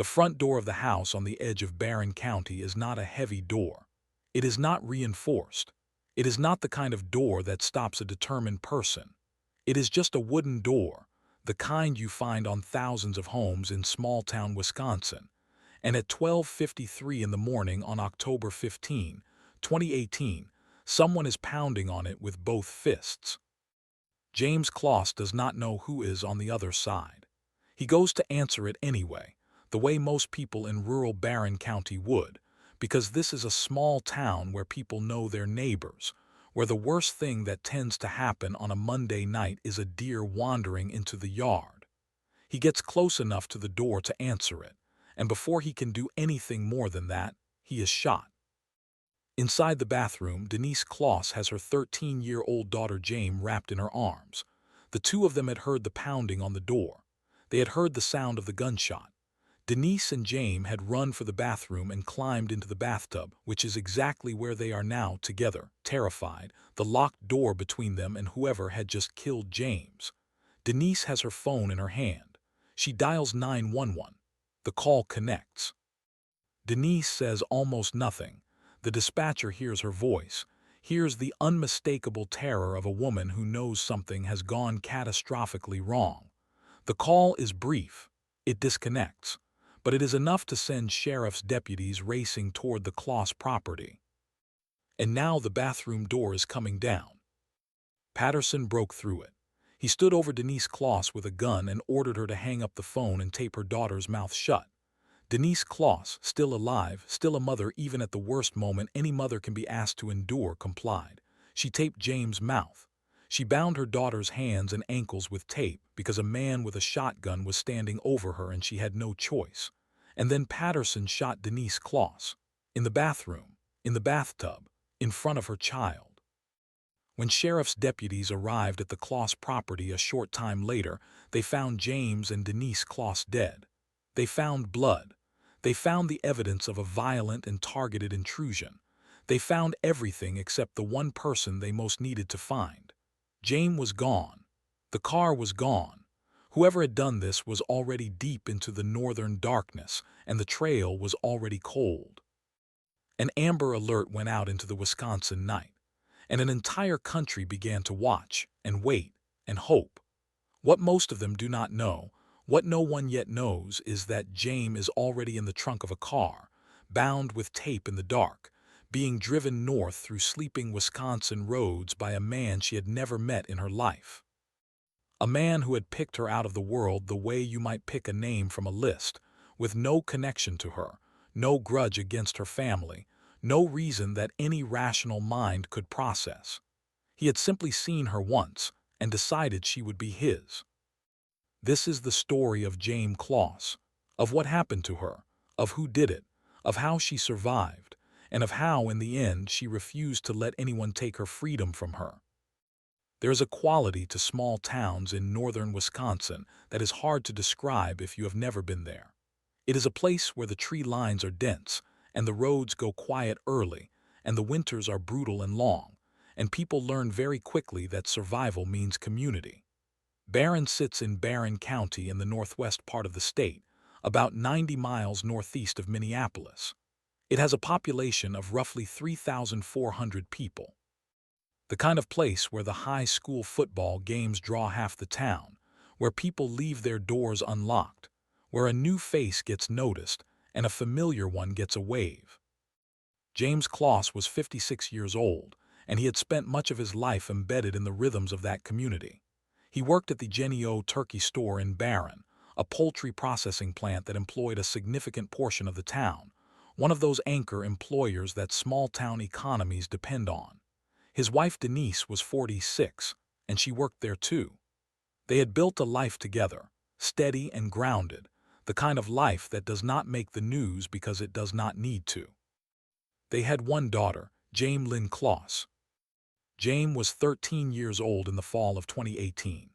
The front door of the house on the edge of Barron County is not a heavy door. It is not reinforced. It is not the kind of door that stops a determined person. It is just a wooden door, the kind you find on thousands of homes in small-town Wisconsin. And at 12:53 in the morning on October 15, 2018, someone is pounding on it with both fists. Jayme Closs does not know who is on the other side. He goes to answer it anyway, the way most people in rural Barron County would, because this is a small town where people know their neighbors, where the worst thing that tends to happen on a Monday night is a deer wandering into the yard. He gets close enough to the door to answer it, and before he can do anything more than that, he is shot. Inside the bathroom, Denise Closs has her 13-year-old daughter Jayme wrapped in her arms. The two of them had heard the pounding on the door. They had heard the sound of the gunshot. Denise and Jayme had run for the bathroom and climbed into the bathtub, which is exactly where they are now together, terrified, the locked door between them and whoever had just killed James. Denise has her phone in her hand. She dials 911. The call connects. Denise says almost nothing. The dispatcher hears her voice, hears the unmistakable terror of a woman who knows something has gone catastrophically wrong. The call is brief. It disconnects. But it is enough to send sheriff's deputies racing toward the Closs property. And now the bathroom door is coming down. Patterson broke through it. He stood over Denise Closs with a gun and ordered her to hang up the phone and tape her daughter's mouth shut. Denise Closs, still alive, still a mother even at the worst moment any mother can be asked to endure, complied. She taped James' mouth. She bound her daughter's hands and ankles with tape because a man with a shotgun was standing over her and she had no choice. And then Patterson shot Denise Closs. In the bathroom, in the bathtub, in front of her child. When sheriff's deputies arrived at the Closs property a short time later, they found James and Denise Closs dead. They found blood. They found the evidence of a violent and targeted intrusion. They found everything except the one person they most needed to find. Jayme was gone. The car was gone. Whoever had done this was already deep into the northern darkness, and the trail was already cold. An amber alert went out into the Wisconsin night, and an entire country began to watch and wait and hope. What most of them do not know, what no one yet knows, is that Jayme is already in the trunk of a car, bound with tape in the dark, being driven north through sleeping Wisconsin roads by a man she had never met in her life. A man who had picked her out of the world the way you might pick a name from a list, with no connection to her, no grudge against her family, no reason that any rational mind could process. He had simply seen her once and decided she would be his. This is the story of Jayme Closs, of what happened to her, of who did it, of how she survived, and of how, in the end, she refused to let anyone take her freedom from her. There is a quality to small towns in northern Wisconsin that is hard to describe if you have never been there. It is a place where the tree lines are dense, and the roads go quiet early, and the winters are brutal and long, and people learn very quickly that survival means community. Barron sits in Barron County in the northwest part of the state, about 90 miles northeast of Minneapolis. It has a population of roughly 3,400 people. The kind of place where the high school football games draw half the town, where people leave their doors unlocked, where a new face gets noticed and a familiar one gets a wave. Jayme Closs was 56 years old, and he had spent much of his life embedded in the rhythms of that community. He worked at the Jenny O Turkey Store in Barron, a poultry processing plant that employed a significant portion of the town, one of those anchor employers that small-town economies depend on. His wife Denise was 46, and she worked there too. They had built a life together, steady and grounded, the kind of life that does not make the news because it does not need to. They had one daughter, Jayme Closs. Jayme was 13 years old in the fall of 2018.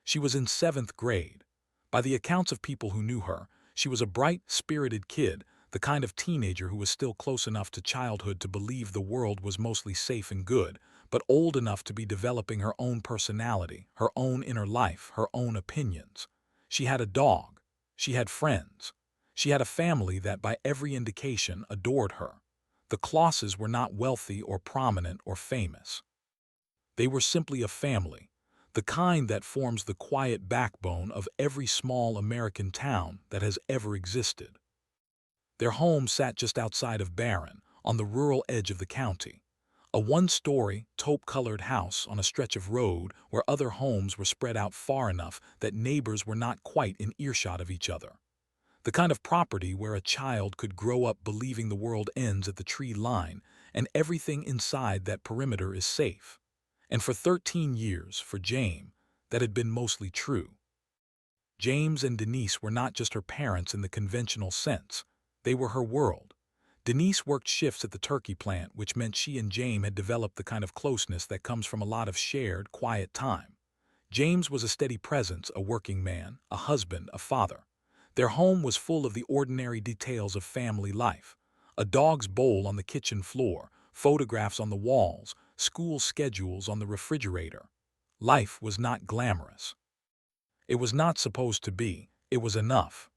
She was in 7th grade. By the accounts of people who knew her, she was a bright, spirited kid, the kind of teenager who was still close enough to childhood to believe the world was mostly safe and good, but old enough to be developing her own personality, her own inner life, her own opinions. She had a dog. She had friends. She had a family that, by every indication, adored her. The Closses were not wealthy or prominent or famous. They were simply a family, the kind that forms the quiet backbone of every small American town that has ever existed. Their home sat just outside of Barron, on the rural edge of the county. A one-story, taupe-colored house on a stretch of road where other homes were spread out far enough that neighbors were not quite in earshot of each other. The kind of property where a child could grow up believing the world ends at the tree line and everything inside that perimeter is safe. And for 13 years, for Jayme, that had been mostly true. James and Denise were not just her parents in the conventional sense. They were her world. Denise worked shifts at the turkey plant, which meant she and Jayme had developed the kind of closeness that comes from a lot of shared, quiet time. James was a steady presence, a working man, a husband, a father. Their home was full of the ordinary details of family life. A dog's bowl on the kitchen floor, photographs on the walls, school schedules on the refrigerator. Life was not glamorous. It was not supposed to be. It was enough.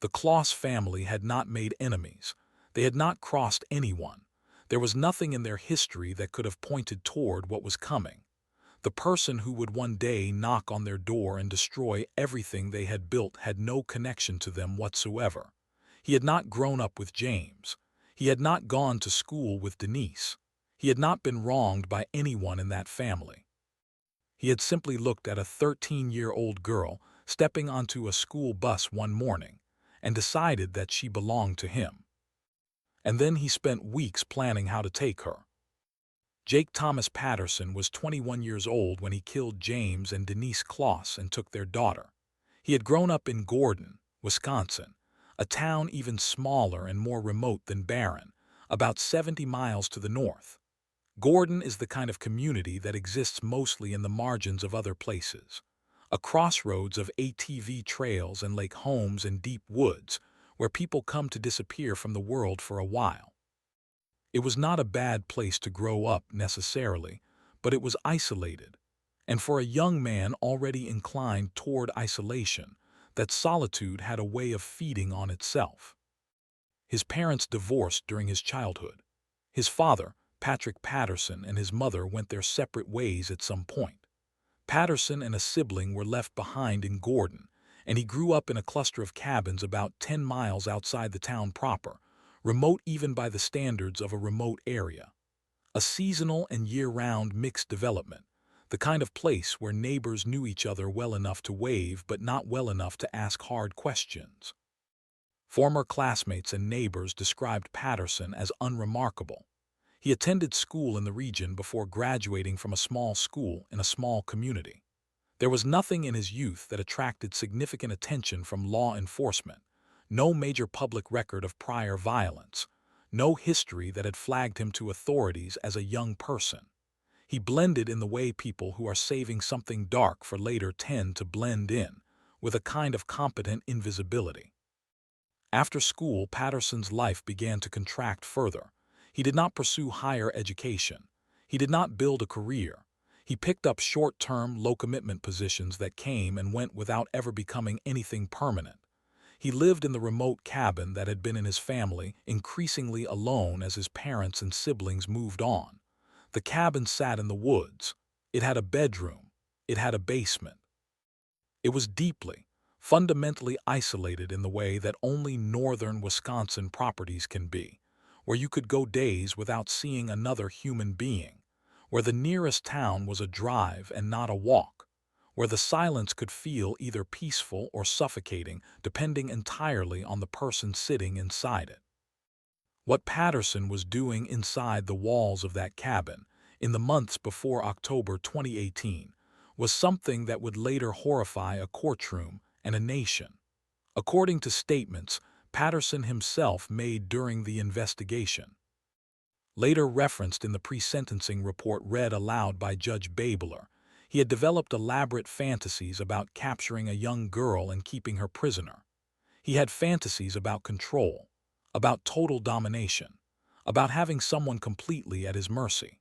The Closs family had not made enemies. They had not crossed anyone. There was nothing in their history that could have pointed toward what was coming. The person who would one day knock on their door and destroy everything they had built had no connection to them whatsoever. He had not grown up with James. He had not gone to school with Denise. He had not been wronged by anyone in that family. He had simply looked at a 13-year-old girl stepping onto a school bus one morning and decided that she belonged to him. And then he spent weeks planning how to take her. Jake Patterson was 21 years old when he killed James and Denise Closs and took their daughter. He had grown up in Gordon, Wisconsin, a town even smaller and more remote than Barron, about 70 miles to the north. Gordon is the kind of community that exists mostly in the margins of other places, a crossroads of ATV trails and lake homes and deep woods where people come to disappear from the world for a while. It was not a bad place to grow up necessarily, but it was isolated. And for a young man already inclined toward isolation, that solitude had a way of feeding on itself. His parents divorced during his childhood. His father, Patrick Patterson, and his mother went their separate ways at some point. Patterson and a sibling were left behind in Gordon, and he grew up in a cluster of cabins about 10 miles outside the town proper, remote even by the standards of a remote area. A seasonal and year-round mixed development, the kind of place where neighbors knew each other well enough to wave but not well enough to ask hard questions. Former classmates and neighbors described Patterson as unremarkable. He attended school in the region before graduating from a small school in a small community. There was nothing in his youth that attracted significant attention from law enforcement, no major public record of prior violence, no history that had flagged him to authorities as a young person. He blended in the way people who are saving something dark for later tend to blend in, with a kind of competent invisibility. After school, Patterson's life began to contract further. He did not pursue higher education. He did not build a career. He picked up short-term, low-commitment positions that came and went without ever becoming anything permanent. He lived in the remote cabin that had been in his family, increasingly alone as his parents and siblings moved on. The cabin sat in the woods. It had a bedroom. It had a basement. It was deeply, fundamentally isolated in the way that only northern Wisconsin properties can be, where you could go days without seeing another human being, where the nearest town was a drive and not a walk, where the silence could feel either peaceful or suffocating depending entirely on the person sitting inside it. What Patterson was doing inside the walls of that cabin in the months before October 2018 was something that would later horrify a courtroom and a nation. According to statements Patterson himself made during the investigation, later referenced in the pre-sentencing report read aloud by Judge Babler, he had developed elaborate fantasies about capturing a young girl and keeping her prisoner. He had fantasies about control, about total domination, about having someone completely at his mercy.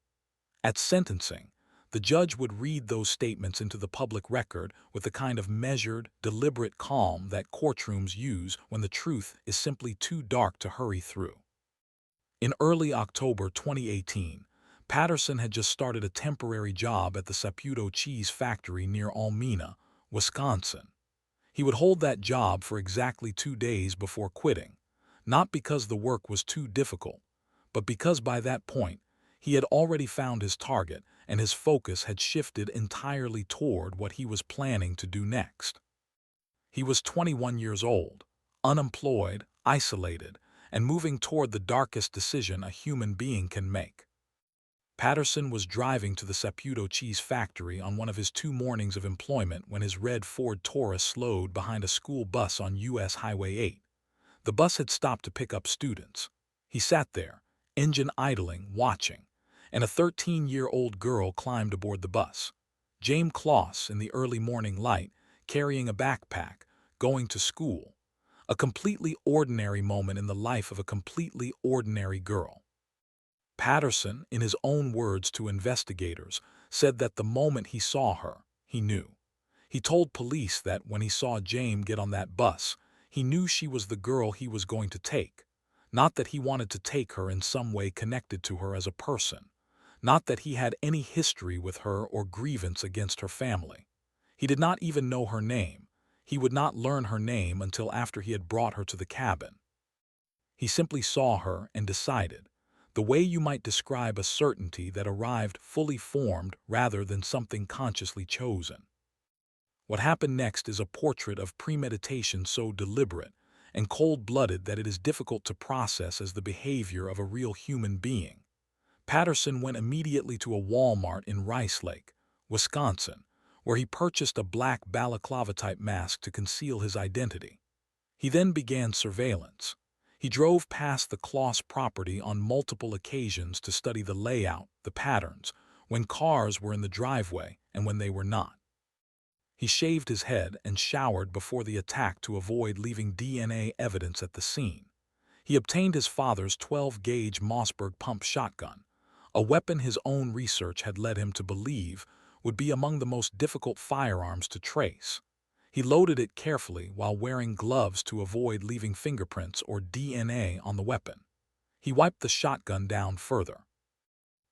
At sentencing, The judge would read those statements into the public record with the kind of measured, deliberate calm that courtrooms use when the truth is simply too dark to hurry through. In early October 2018, Patterson had just started a temporary job at the Saputo cheese factory near Almena, Wisconsin. He would hold that job for exactly 2 days before quitting, not because the work was too difficult, but because by that point, he had already found his target and his focus had shifted entirely toward what he was planning to do next. He was 21 years old, unemployed, isolated, and moving toward the darkest decision a human being can make. Patterson was driving to the Saputo cheese factory on one of his 2 mornings of employment when his red Ford Taurus slowed behind a school bus on U.S. Highway 8. The bus had stopped to pick up students. He sat there, engine idling, watching, and a 13-year-old girl climbed aboard the bus. Jayme Closs in the early morning light, carrying a backpack, going to school. A completely ordinary moment in the life of a completely ordinary girl. Patterson, in his own words to investigators, said that the moment he saw her, he knew. He told police that when he saw Jayme get on that bus, he knew she was the girl he was going to take. Not that he wanted to take her in some way connected to her as a person. Not that he had any history with her or grievance against her family. He did not even know her name. He would not learn her name until after he had brought her to the cabin. He simply saw her and decided, the way you might describe a certainty that arrived fully formed rather than something consciously chosen. What happened next is a portrait of premeditation so deliberate and cold-blooded that it is difficult to process as the behavior of a real human being. Patterson went immediately to a Walmart in Rice Lake, Wisconsin, where he purchased a black balaclava-type mask to conceal his identity. He then began surveillance. He drove past the Closs property on multiple occasions to study the layout, the patterns, when cars were in the driveway and when they were not. He shaved his head and showered before the attack to avoid leaving DNA evidence at the scene. He obtained his father's 12-gauge Mossberg pump shotgun, a weapon his own research had led him to believe would be among the most difficult firearms to trace. He loaded it carefully while wearing gloves to avoid leaving fingerprints or DNA on the weapon. He wiped the shotgun down further.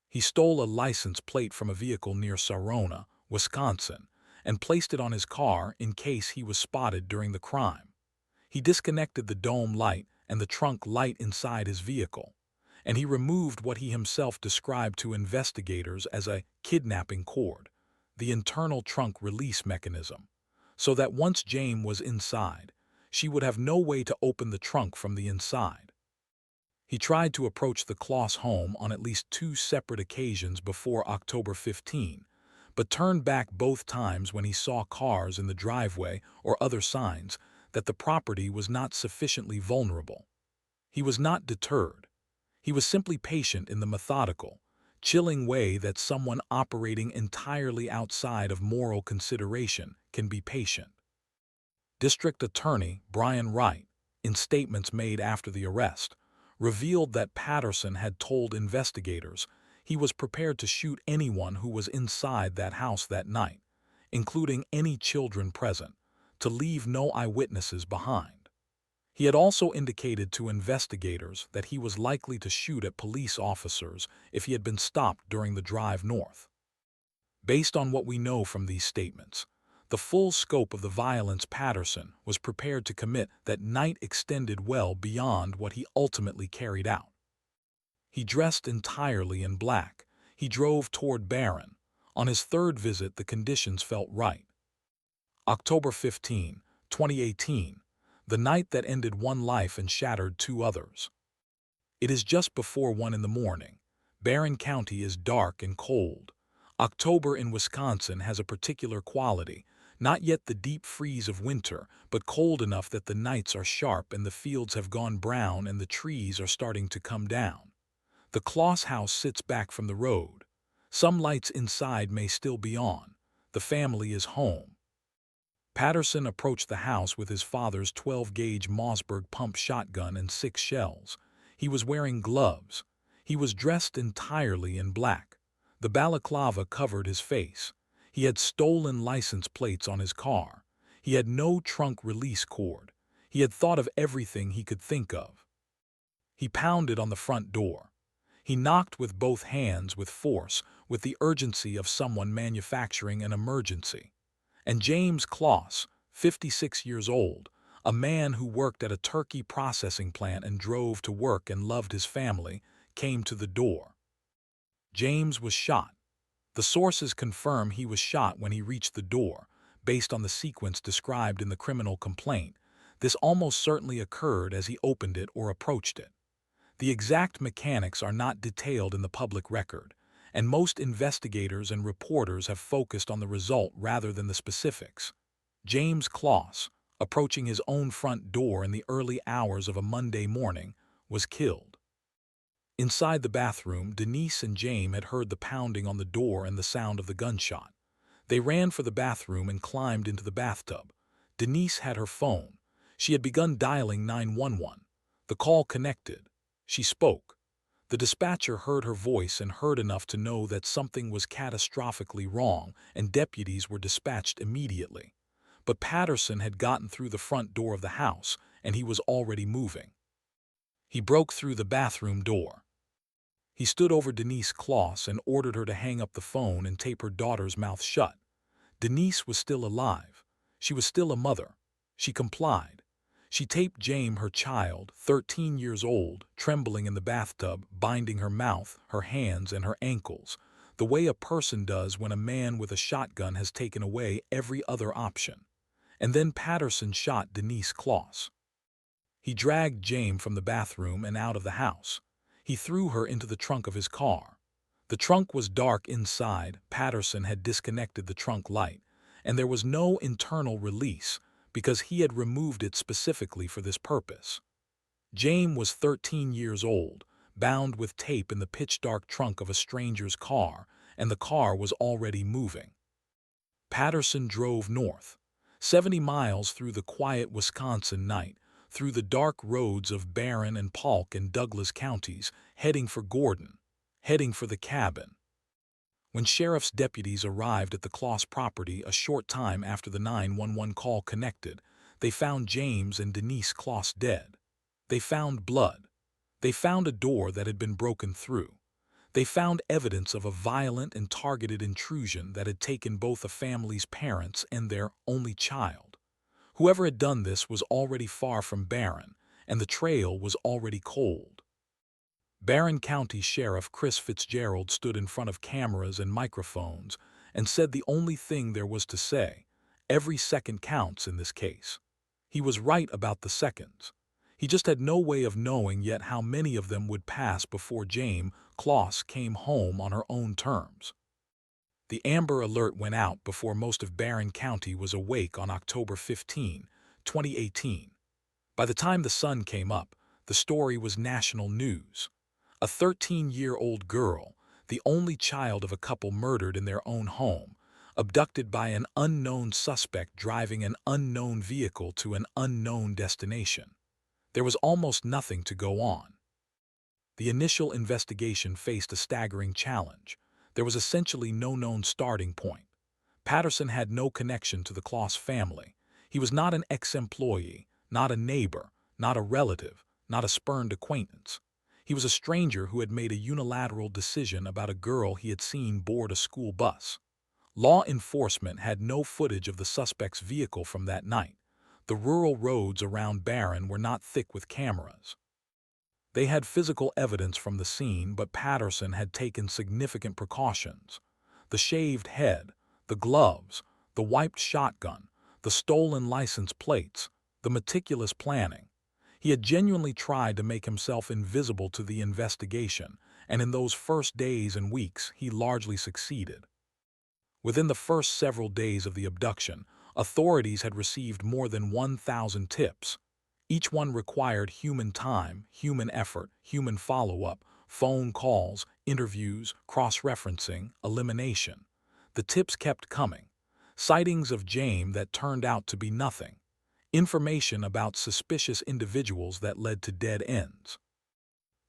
He stole a license plate from a vehicle near Sarona, Wisconsin, and placed it on his car in case he was spotted during the crime. He disconnected the dome light and the trunk light inside his vehicle, and he removed what he himself described to investigators as a kidnapping cord, the internal trunk release mechanism, so that once Jayme was inside, she would have no way to open the trunk from the inside. He tried to approach the Closs home on at least 2 separate occasions before October 15, but turned back both times when he saw cars in the driveway or other signs that the property was not sufficiently vulnerable. He was not deterred. He was simply patient in the methodical, chilling way that someone operating entirely outside of moral consideration can be patient. District Attorney Brian Wright, in statements made after the arrest, revealed that Patterson had told investigators he was prepared to shoot anyone who was inside that house that night, including any children present, to leave no eyewitnesses behind. He had also indicated to investigators that he was likely to shoot at police officers if he had been stopped during the drive north. Based on what we know from these statements, the full scope of the violence Patterson was prepared to commit that night extended well beyond what he ultimately carried out. He dressed entirely in black. He drove toward Barron. On his 3rd visit, the conditions felt right. October 15, 2018, the night that ended one life and shattered 2 others. It is just before 1 in the morning. Barron County is dark and cold. October in Wisconsin has a particular quality, not yet the deep freeze of winter, but cold enough that the nights are sharp and the fields have gone brown and the trees are starting to come down. The Closs house sits back from the road. Some lights inside may still be on. The family is home. Patterson approached the house with his father's 12-gauge Mossberg pump shotgun and 6 shells. He was wearing gloves. He was dressed entirely in black. The balaclava covered his face. He had stolen license plates on his car. He had no trunk release cord. He had thought of everything he could think of. He pounded on the front door. He knocked with both hands with force, with the urgency of someone manufacturing an emergency. And Jayme Closs, 56 years old, a man who worked at a turkey processing plant and drove to work and loved his family, came to the door. Jayme was shot. The sources confirm he was shot when he reached the door, based on the sequence described in the criminal complaint. This almost certainly occurred as he opened it or approached it. The exact mechanics are not detailed in the public record, and most investigators and reporters have focused on the result rather than the specifics. Jayme Closs, approaching his own front door in the early hours of a Monday morning, was killed. Inside the bathroom, Denise and Jayme had heard the pounding on the door and the sound of the gunshot. They ran for the bathroom and climbed into the bathtub. Denise had her phone. She had begun dialing 911. The call connected. She spoke. The dispatcher heard her voice and heard enough to know that something was catastrophically wrong, and deputies were dispatched immediately. But Patterson had gotten through the front door of the house, and he was already moving. He broke through the bathroom door. He stood over Denise Closs and ordered her to hang up the phone and tape her daughter's mouth shut. Denise was still alive. She was still a mother. She complied. She taped Jayme, her child, 13 years old, trembling in the bathtub, binding her mouth, her hands, and her ankles, the way a person does when a man with a shotgun has taken away every other option. And then Patterson shot Denise Closs. He dragged Jayme from the bathroom and out of the house. He threw her into the trunk of his car. The trunk was dark inside. Patterson had disconnected the trunk light, and there was no internal release because he had removed it specifically for this purpose. Jayme was 13 years old, bound with tape in the pitch-dark trunk of a stranger's car, and the car was already moving. Patterson drove north, 70 miles through the quiet Wisconsin night, through the dark roads of Barron and Polk and Douglas counties, heading for Gordon, heading for the cabin. When sheriff's deputies arrived at the Closs property a short time after the 911 call connected, they found Jayme and Denise Closs dead. They found blood. They found a door that had been broken through. They found evidence of a violent and targeted intrusion that had taken both a family's parents and their only child. Whoever had done this was already far from Barron, and the trail was already cold. Barron County Sheriff Chris Fitzgerald stood in front of cameras and microphones and said the only thing there was to say: every second counts in this case. He was right about the seconds. He just had no way of knowing yet how many of them would pass before Jayme Closs came home on her own terms. The Amber Alert went out before most of Barron County was awake on October 15, 2018. By the time the sun came up, the story was national news. A 13-year-old girl, the only child of a couple murdered in their own home, abducted by an unknown suspect driving an unknown vehicle to an unknown destination. There was almost nothing to go on. The initial investigation faced a staggering challenge. There was essentially no known starting point. Patterson had no connection to the Closs family. He was not an ex-employee, not a neighbor, not a relative, not a spurned acquaintance. He was a stranger who had made a unilateral decision about a girl he had seen board a school bus. Law enforcement had no footage of the suspect's vehicle from that night. The rural roads around Barron were not thick with cameras. They had physical evidence from the scene, but Patterson had taken significant precautions. The shaved head, the gloves, the wiped shotgun, the stolen license plates, the meticulous planning. He had genuinely tried to make himself invisible to the investigation, and in those first days and weeks, he largely succeeded. Within the first several days of the abduction, authorities had received more than 1,000 tips. Each one required human time, human effort, human follow-up, phone calls, interviews, cross-referencing, elimination. The tips kept coming. Sightings of Jayme that turned out to be nothing. Information about suspicious individuals that led to dead ends.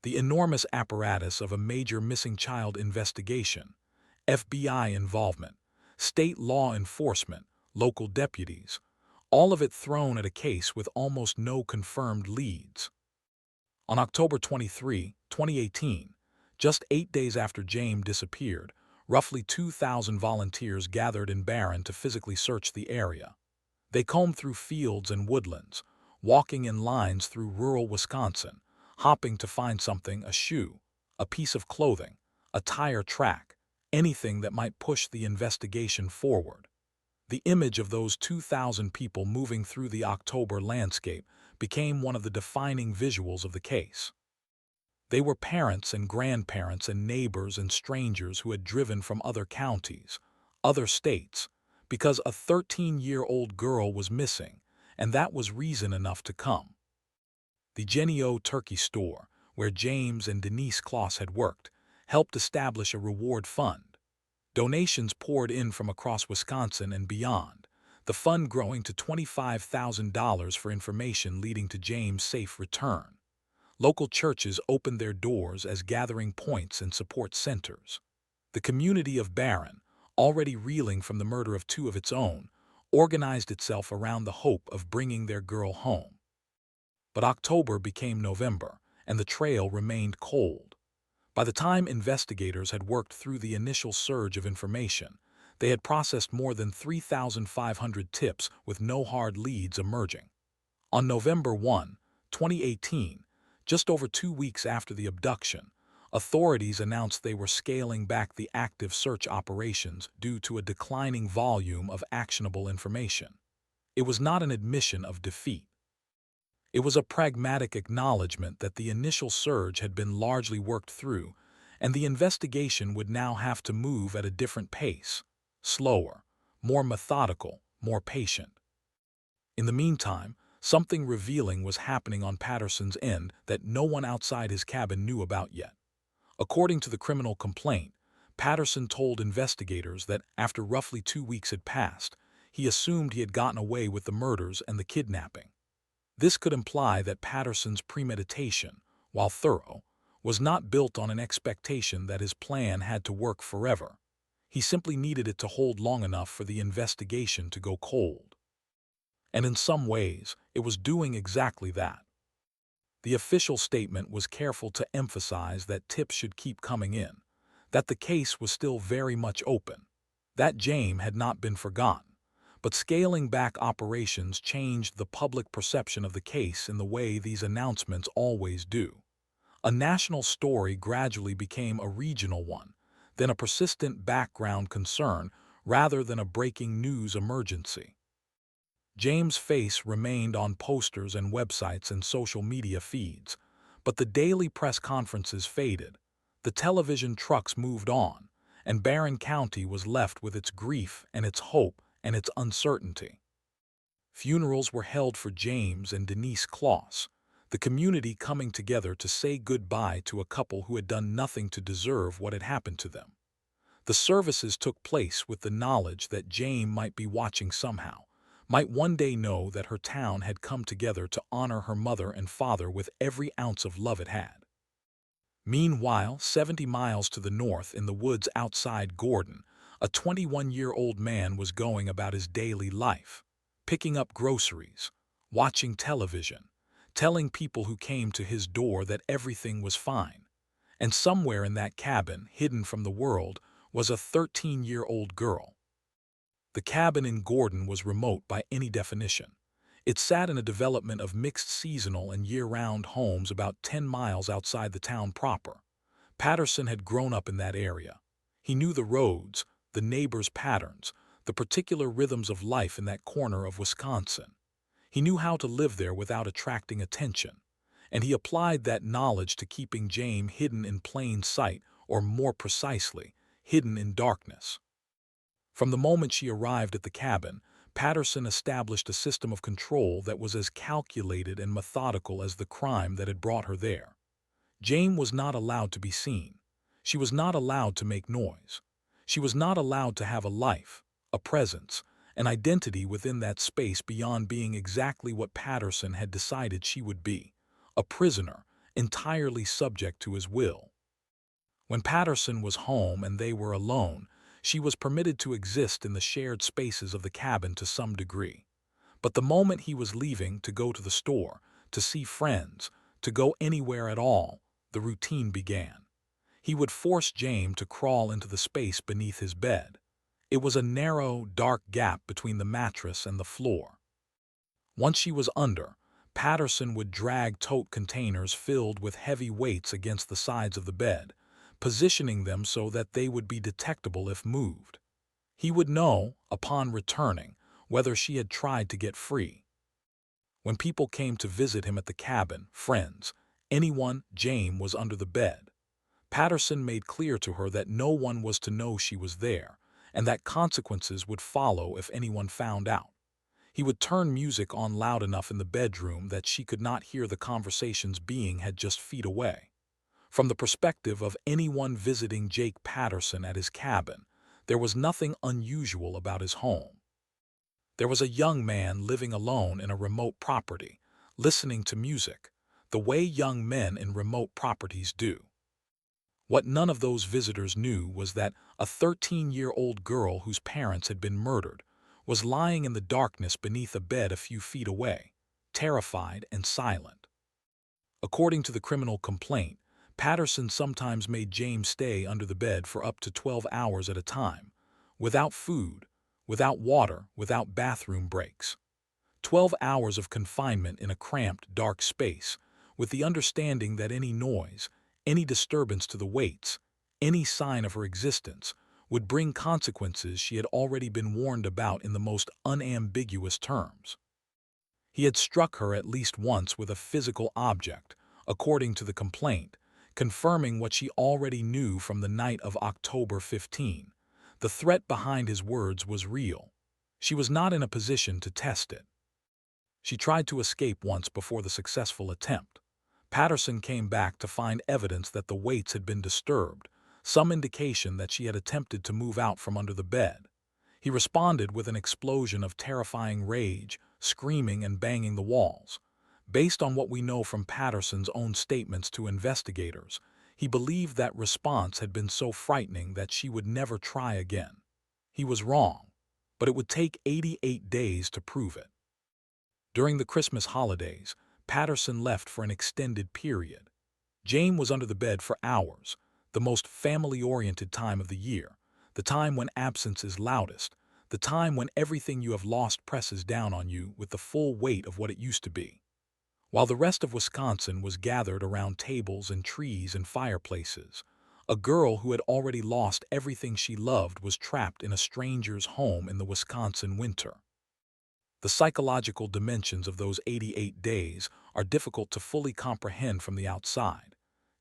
The enormous apparatus of a major missing child investigation. FBI involvement, state law enforcement, local deputies, all of it thrown at a case with almost no confirmed leads. On October 23, 2018, just 8 days after Jayme disappeared, roughly 2,000 volunteers gathered in Barron to physically search the area. They combed through fields and woodlands, walking in lines through rural Wisconsin, hopping to find something: a shoe, a piece of clothing, a tire track, anything that might push the investigation forward. The image of those 2,000 people moving through the October landscape became one of the defining visuals of the case. They were parents and grandparents and neighbors and strangers who had driven from other counties, other states, because a 13-year-old girl was missing, and that was reason enough to come. The Jennie-O Turkey Store, where Jayme and Denise Closs had worked, helped establish a reward fund. Donations poured in from across Wisconsin and beyond, the fund growing to $25,000 for information leading to Jayme's safe return. Local churches opened their doors as gathering points and support centers. The community of Barron, already reeling from the murder of two of its own, organized itself around the hope of bringing their girl home. But October became November, and the trail remained cold. By the time investigators had worked through the initial surge of information, they had processed more than 3,500 tips with no hard leads emerging. On November 1, 2018, just over 2 weeks after the abduction, authorities announced they were scaling back the active search operations due to a declining volume of actionable information. It was not an admission of defeat. It was a pragmatic acknowledgement that the initial surge had been largely worked through, and the investigation would now have to move at a different pace, slower, more methodical, more patient. In the meantime, something revealing was happening on Patterson's end that no one outside his cabin knew about yet. According to the criminal complaint, Patterson told investigators that after roughly 2 weeks had passed, he assumed he had gotten away with the murders and the kidnapping. This could imply that Patterson's premeditation, while thorough, was not built on an expectation that his plan had to work forever. He simply needed it to hold long enough for the investigation to go cold. And in some ways, it was doing exactly that. The official statement was careful to emphasize that tips should keep coming in, that the case was still very much open, that Jayme had not been forgotten. But scaling back operations changed the public perception of the case in the way these announcements always do. A national story gradually became a regional one, then a persistent background concern rather than a breaking news emergency. Jayme's face remained on posters and websites and social media feeds, but the daily press conferences faded, the television trucks moved on, and Barron County was left with its grief and its hope and its uncertainty. Funerals were held for Jayme and Denise Closs, the community coming together to say goodbye to a couple who had done nothing to deserve what had happened to them. The services took place with the knowledge that Jayme might be watching somehow, might one day know that her town had come together to honor her mother and father with every ounce of love it had. Meanwhile, 70 miles to the north in the woods outside Gordon, a 21-year-old man was going about his daily life, picking up groceries, watching television, telling people who came to his door that everything was fine. And somewhere in that cabin, hidden from the world, was a 13-year-old girl. The cabin in Gordon was remote by any definition. It sat in a development of mixed seasonal and year-round homes about 10 miles outside the town proper. Patterson had grown up in that area. He knew the roads, the neighbors' patterns, the particular rhythms of life in that corner of Wisconsin. He knew how to live there without attracting attention, and he applied that knowledge to keeping Jayme hidden in plain sight, or more precisely, hidden in darkness. From the moment she arrived at the cabin, Patterson established a system of control that was as calculated and methodical as the crime that had brought her there. Jayme was not allowed to be seen. She was not allowed to make noise. She was not allowed to have a life, a presence, an identity within that space beyond being exactly what Patterson had decided she would be, a prisoner, entirely subject to his will. When Patterson was home and they were alone, She was permitted to exist in the shared spaces of the cabin to some degree. But the moment he was leaving to go to the store, to see friends, to go anywhere at all, the routine began. He would force Jayme to crawl into the space beneath his bed. It was a narrow, dark gap between the mattress and the floor. Once she was under, Patterson would drag tote containers filled with heavy weights against the sides of the bed, positioning them so that they would be detectable if moved. He would know, upon returning, whether she had tried to get free. When people came to visit him at the cabin, friends, anyone, Jayme was under the bed. Patterson made clear to her that no one was to know she was there, and that consequences would follow if anyone found out. He would turn music on loud enough in the bedroom that she could not hear the conversations being had just feet away. From the perspective of anyone visiting Jake Patterson at his cabin, there was nothing unusual about his home. There was a young man living alone in a remote property, listening to music, the way young men in remote properties do. What none of those visitors knew was that a 13-year-old girl whose parents had been murdered was lying in the darkness beneath a bed a few feet away, terrified and silent. According to the criminal complaint, Patterson sometimes made Jayme stay under the bed for up to 12 hours at a time, without food, without water, without bathroom breaks. 12 hours of confinement in a cramped, dark space, with the understanding that any noise, any disturbance to the weights, any sign of her existence, would bring consequences she had already been warned about in the most unambiguous terms. He had struck her at least once with a physical object, according to the complaint, confirming what she already knew from the night of October 15. The threat behind his words was real. She was not in a position to test it. She tried to escape once before the successful attempt. Patterson came back to find evidence that the weights had been disturbed, some indication that she had attempted to move out from under the bed. He responded with an explosion of terrifying rage, screaming and banging the walls. Based on what we know from Patterson's own statements to investigators, he believed that response had been so frightening that she would never try again. He was wrong, but it would take 88 days to prove it. During the Christmas holidays, Patterson left for an extended period. Jayme was under the bed for hours, the most family-oriented time of the year, the time when absence is loudest, the time when everything you have lost presses down on you with the full weight of what it used to be. While the rest of Wisconsin was gathered around tables and trees and fireplaces, a girl who had already lost everything she loved was trapped in a stranger's home in the Wisconsin winter. The psychological dimensions of those 88 days are difficult to fully comprehend from the outside.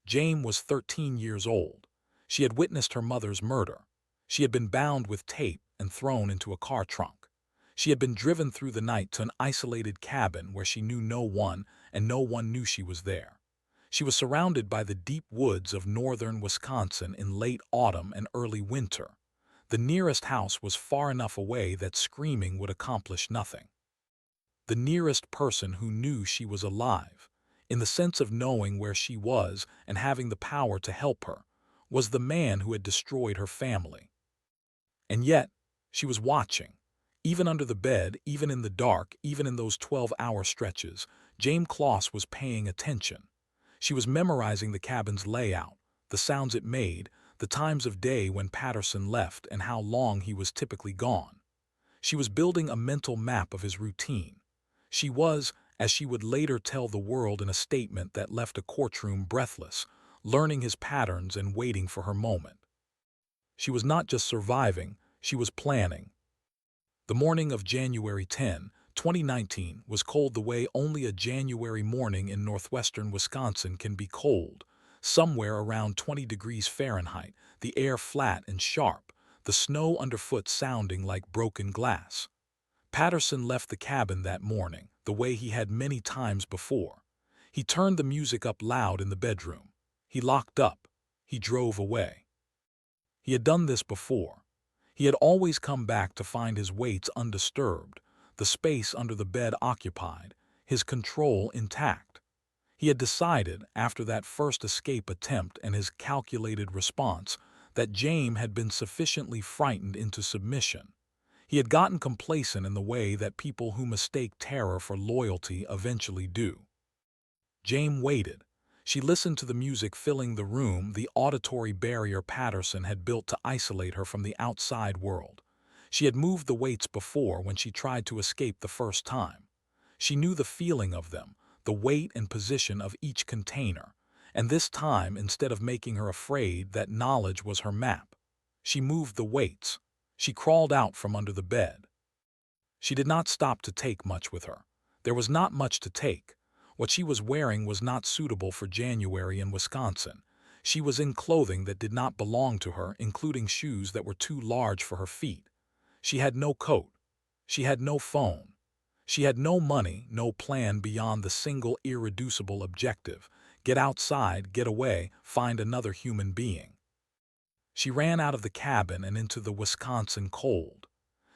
Jayme was 13 years old. She had witnessed her mother's murder. She had been bound with tape and thrown into a car trunk. She had been driven through the night to an isolated cabin where she knew no one and no one knew she was there. She was surrounded by the deep woods of northern Wisconsin in late autumn and early winter. The nearest house was far enough away that screaming would accomplish nothing. The nearest person who knew she was alive, in the sense of knowing where she was and having the power to help her, was the man who had destroyed her family. And yet, she was watching. Even under the bed, even in the dark, even in those 12-hour stretches, Jayme Closs was paying attention. She was memorizing the cabin's layout, the sounds it made, the times of day when Patterson left and how long he was typically gone. She was building a mental map of his routine. She was, as she would later tell the world in a statement that left a courtroom breathless, learning his patterns and waiting for her moment. She was not just surviving, she was planning. The morning of January 10, 2019 was cold the way only a January morning in northwestern Wisconsin can be cold, somewhere around 20 degrees Fahrenheit, the air flat and sharp, the snow underfoot sounding like broken glass. Patterson left the cabin that morning, the way he had many times before. He turned the music up loud in the bedroom. He locked up. He drove away. He had done this before. He had always come back to find his weights undisturbed, the space under the bed occupied, his control intact. He had decided, after that first escape attempt and his calculated response, that Jayme had been sufficiently frightened into submission. He had gotten complacent in the way that people who mistake terror for loyalty eventually do. Jayme waited. She listened to the music filling the room, the auditory barrier Patterson had built to isolate her from the outside world. She had moved the weights before when she tried to escape the first time. She knew the feeling of them, the weight and position of each container, and this time, instead of making her afraid, that knowledge was her map. She moved the weights. She crawled out from under the bed. She did not stop to take much with her. There was not much to take. What she was wearing was not suitable for January in Wisconsin. She was in clothing that did not belong to her, including shoes that were too large for her feet. She had no coat. She had no phone. She had no money, no plan beyond the single irreducible objective: get outside, get away, find another human being. She ran out of the cabin and into the Wisconsin cold.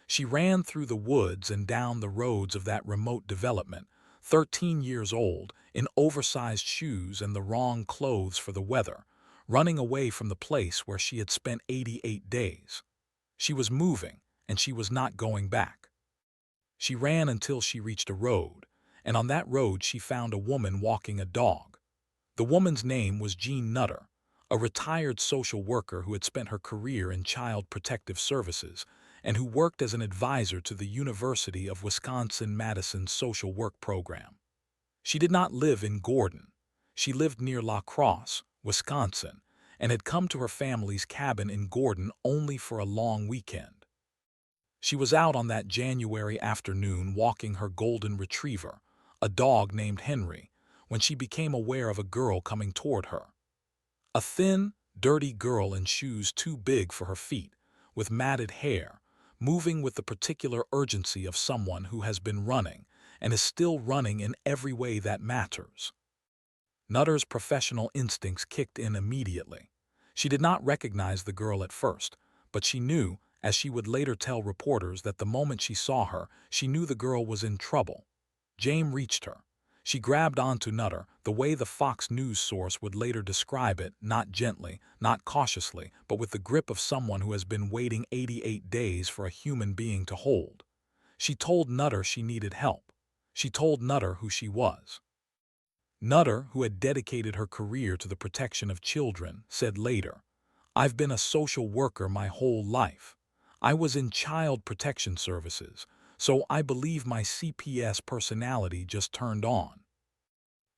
She ran through the woods and down the roads of that remote development, 13 years old, in oversized shoes and the wrong clothes for the weather, running away from the place where she had spent 88 days. She was moving, and she was not going back. She ran until she reached a road, and on that road she found a woman walking a dog. The woman's name was Jean Nutter, a retired social worker who had spent her career in child protective services and who worked as an advisor to the University of Wisconsin-Madison's social work program. She did not live in Gordon. She lived near La Crosse, Wisconsin, and had come to her family's cabin in Gordon only for a long weekend. She was out on that January afternoon walking her golden retriever, a dog named Henry, when she became aware of a girl coming toward her. A thin, dirty girl in shoes too big for her feet, with matted hair, moving with the particular urgency of someone who has been running and is still running in every way that matters. Nutter's professional instincts kicked in immediately. She did not recognize the girl at first, but she knew, as she would later tell reporters, that the moment she saw her, she knew the girl was in trouble. Jayme reached her. She grabbed onto Nutter, the way the Fox News source would later describe it, not gently, not cautiously, but with the grip of someone who has been waiting 88 days for a human being to hold. She told Nutter she needed help. She told Nutter who she was. Nutter, who had dedicated her career to the protection of children, said later, "I've been a social worker my whole life. I was in child protection services, so I believe my CPS personality just turned on."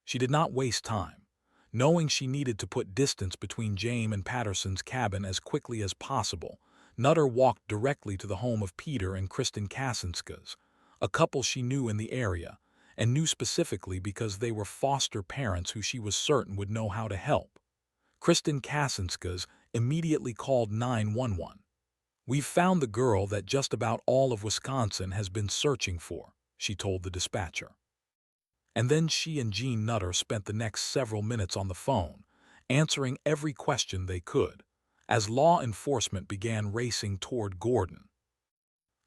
She did not waste time. Knowing she needed to put distance between Jayme and Patterson's cabin as quickly as possible, Nutter walked directly to the home of Peter and Kristen Kasinskis, a couple she knew in the area, and knew specifically because they were foster parents who she was certain would know how to help. Kristen Kasinskis immediately called 911. "We've found the girl that just about all of Wisconsin has been searching for," she told the dispatcher. And then she and Jean Nutter spent the next several minutes on the phone, answering every question they could, as law enforcement began racing toward Gordon.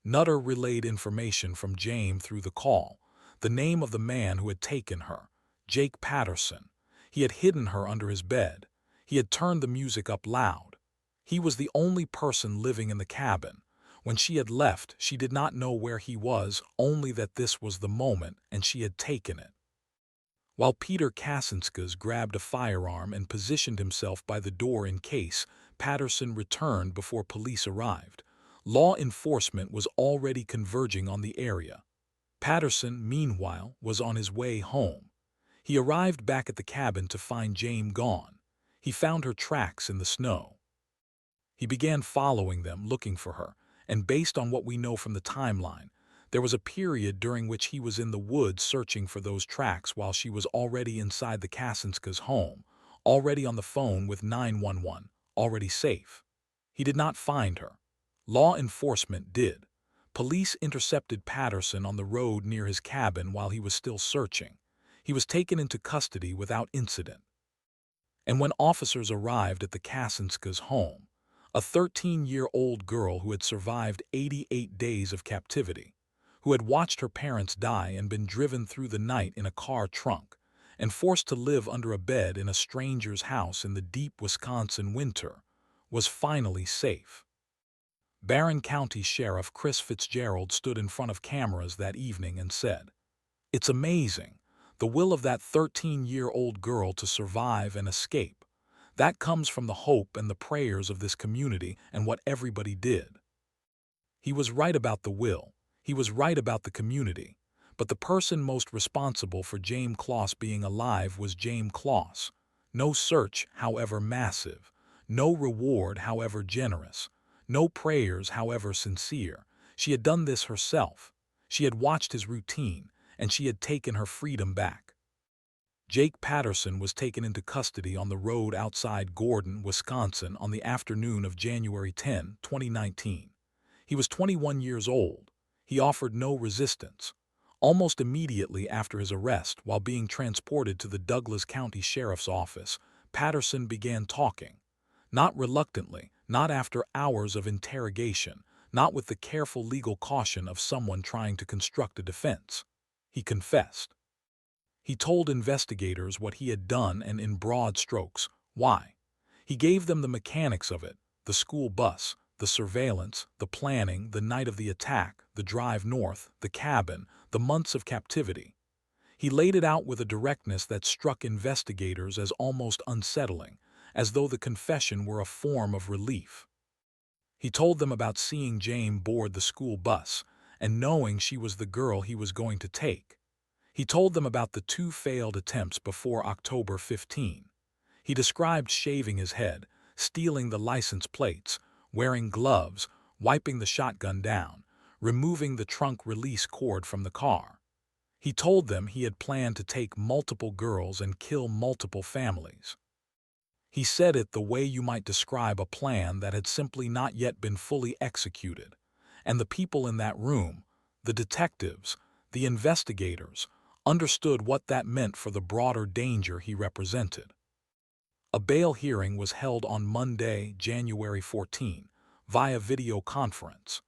Nutter relayed information from Jayme through the call, the name of the man who had taken her, Jake Patterson. He had hidden her under his bed. He had turned the music up loud. He was the only person living in the cabin. When she had left, she did not know where he was, only that this was the moment and she had taken it. While Peter Kasinskis grabbed a firearm and positioned himself by the door in case Patterson returned before police arrived, law enforcement was already converging on the area. Patterson, meanwhile, was on his way home. He arrived back at the cabin to find Jayme gone. He found her tracks in the snow. He began following them, looking for her, and based on what we know from the timeline, there was a period during which he was in the woods searching for those tracks while she was already inside the Kasinskis' home, already on the phone with 911, already safe. He did not find her. Law enforcement did. Police intercepted Patterson on the road near his cabin while he was still searching. He was taken into custody without incident. And when officers arrived at the Kasinskis' home, a 13-year-old girl who had survived 88 days of captivity, who had watched her parents die and been driven through the night in a car trunk, and forced to live under a bed in a stranger's house in the deep Wisconsin winter, was finally safe. Barron County Sheriff Chris Fitzgerald stood in front of cameras that evening and said, "It's amazing, the will of that 13-year-old girl to survive and escape. That comes from the hope and the prayers of this community and what everybody did." He was right about the will. He was right about the community. But the person most responsible for Jayme Closs being alive was Jayme Closs. No search, however massive. No reward, however generous. No prayers, however sincere. She had done this herself. She had watched his routine, and she had taken her freedom back. Jake Patterson was taken into custody on the road outside Gordon, Wisconsin on the afternoon of January 10, 2019. He was 21 years old. He offered no resistance. Almost immediately after his arrest, while being transported to the Douglas County Sheriff's Office, Patterson began talking. Not reluctantly, not after hours of interrogation, not with the careful legal caution of someone trying to construct a defense. He confessed. He told investigators what he had done and in broad strokes, why. He gave them the mechanics of it, the school bus, the surveillance, the planning, the night of the attack, the drive north, the cabin, the months of captivity. He laid it out with a directness that struck investigators as almost unsettling, as though the confession were a form of relief. He told them about seeing Jayme board the school bus and knowing she was the girl he was going to take. He told them about the 2 failed attempts before October 15. He described shaving his head, stealing the license plates, wearing gloves, wiping the shotgun down, removing the trunk release cord from the car. He told them he had planned to take multiple girls and kill multiple families. He said it the way you might describe a plan that had simply not yet been fully executed. And the people in that room, the detectives, the investigators, understood what that meant for the broader danger he represented. A bail hearing was held on Monday, January 14, via video conference.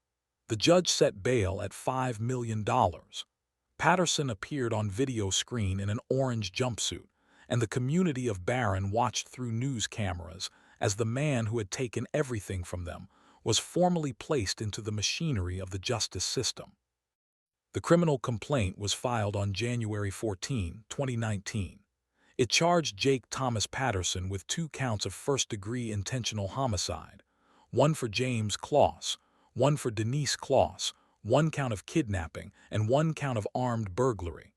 The judge set bail at $5 million. Patterson appeared on video screen in an orange jumpsuit, and the community of Barron watched through news cameras as the man who had taken everything from them was formally placed into the machinery of the justice system. The criminal complaint was filed on January 14, 2019. It charged Jake Thomas Patterson with 2 counts of first-degree intentional homicide, 1 for Jayme Closs, 1 for Denise Closs, 1 count of kidnapping, and 1 count of armed burglary.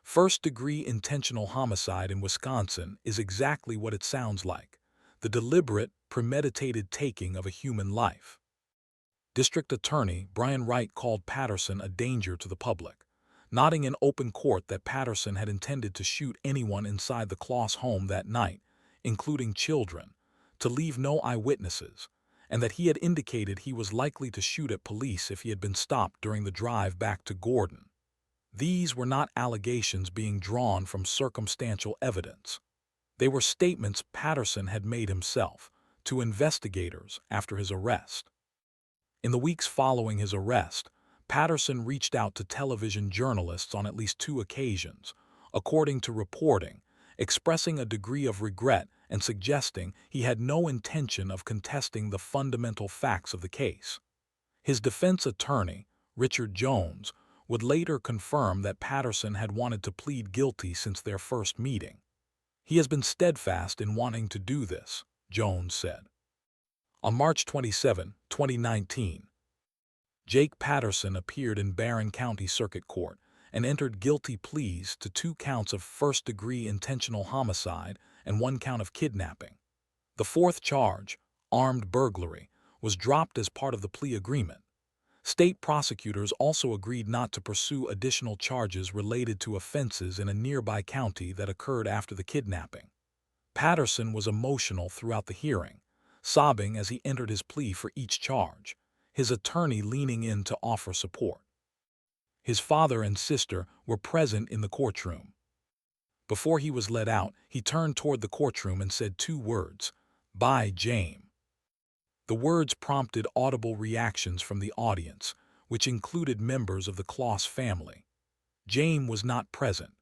First-degree intentional homicide in Wisconsin is exactly what it sounds like: the deliberate, premeditated taking of a human life. District Attorney Brian Wright called Patterson a danger to the public, noting in open court that Patterson had intended to shoot anyone inside the Closs home that night, including children, to leave no eyewitnesses, and that he had indicated he was likely to shoot at police if he had been stopped during the drive back to Gordon. These were not allegations being drawn from circumstantial evidence. They were statements Patterson had made himself, to investigators after his arrest. In the weeks following his arrest, Patterson reached out to television journalists on at least 2 occasions, according to reporting, expressing a degree of regret and suggesting he had no intention of contesting the fundamental facts of the case. His defense attorney, Richard Jones, would later confirm that Patterson had wanted to plead guilty since their first meeting. "He has been steadfast in wanting to do this," Jones said. On March 27, 2019, Jake Patterson appeared in Barron County Circuit Court and entered guilty pleas to 2 counts of first-degree intentional homicide and 1 count of kidnapping. The 4th charge, armed burglary, was dropped as part of the plea agreement. State prosecutors also agreed not to pursue additional charges related to offenses in a nearby county that occurred after the kidnapping. Patterson was emotional throughout the hearing, sobbing as he entered his plea for each charge, his attorney leaning in to offer support. His father and sister were present in the courtroom. Before he was let out, he turned toward the courtroom and said 2 words, "Bye, Jayme." The words prompted audible reactions from the audience, which included members of the Closs family. Jayme was not present.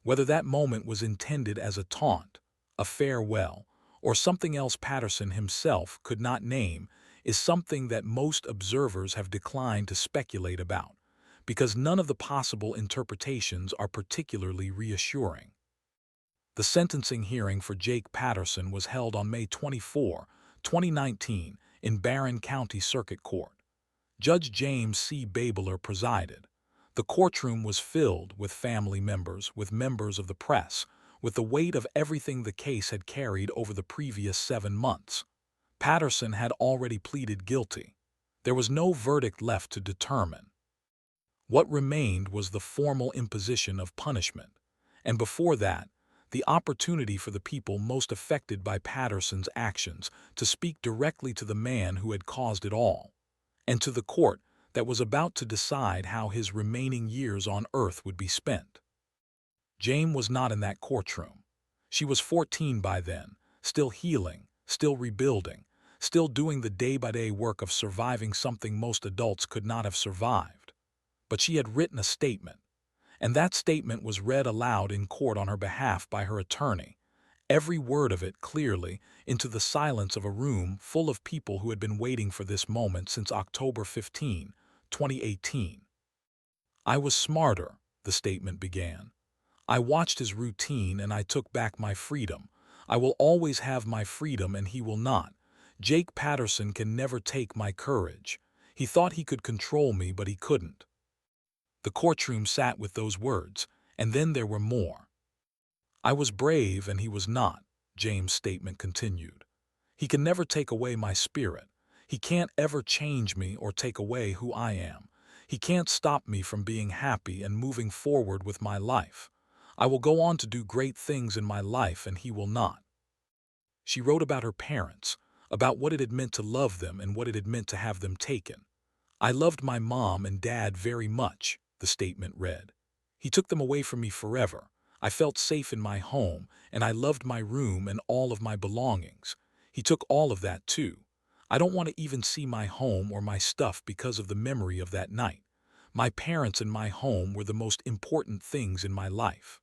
Whether that moment was intended as a taunt, a farewell, or something else Patterson himself could not name, is something that most observers have declined to speculate about, because none of the possible interpretations are particularly reassuring. The sentencing hearing for Jake Patterson was held on May 24, 2019, in Barron County Circuit Court. Judge James C. Babler presided. The courtroom was filled with family members, with members of the press, with the weight of everything the case had carried over the previous 7 months. Patterson had already pleaded guilty. There was no verdict left to determine. What remained was the formal imposition of punishment, and before that, the opportunity for the people most affected by Patterson's actions to speak directly to the man who had caused it all, and to the court that was about to decide how his remaining years on earth would be spent. Jayme was not in that courtroom. She was 14 by then, still healing, still rebuilding, still doing the day-by-day work of surviving something most adults could not have survived. But she had written a statement, and that statement was read aloud in court on her behalf by her attorney, every word of it clearly, into the silence of a room full of people who had been waiting for this moment since October 15, 2018. "I was smarter," the statement began. "I watched his routine and I took back my freedom. I will always have my freedom and he will not. Jake Patterson can never take my courage. He thought he could control me, but he couldn't." The courtroom sat with those words, and then there were more. "I was brave and he was not," James' statement continued. "He can never take away my spirit. He can't ever change me or take away who I am. He can't stop me from being happy and moving forward with my life. I will go on to do great things in my life and he will not." She wrote about her parents, about what it had meant to love them and what it had meant to have them taken. "I loved my mom and dad very much," the statement read. "He took them away from me forever. I felt safe in my home, and I loved my room and all of my belongings. He took all of that too. I don't want to even see my home or my stuff because of the memory of that night. My parents and my home were the most important things in my life."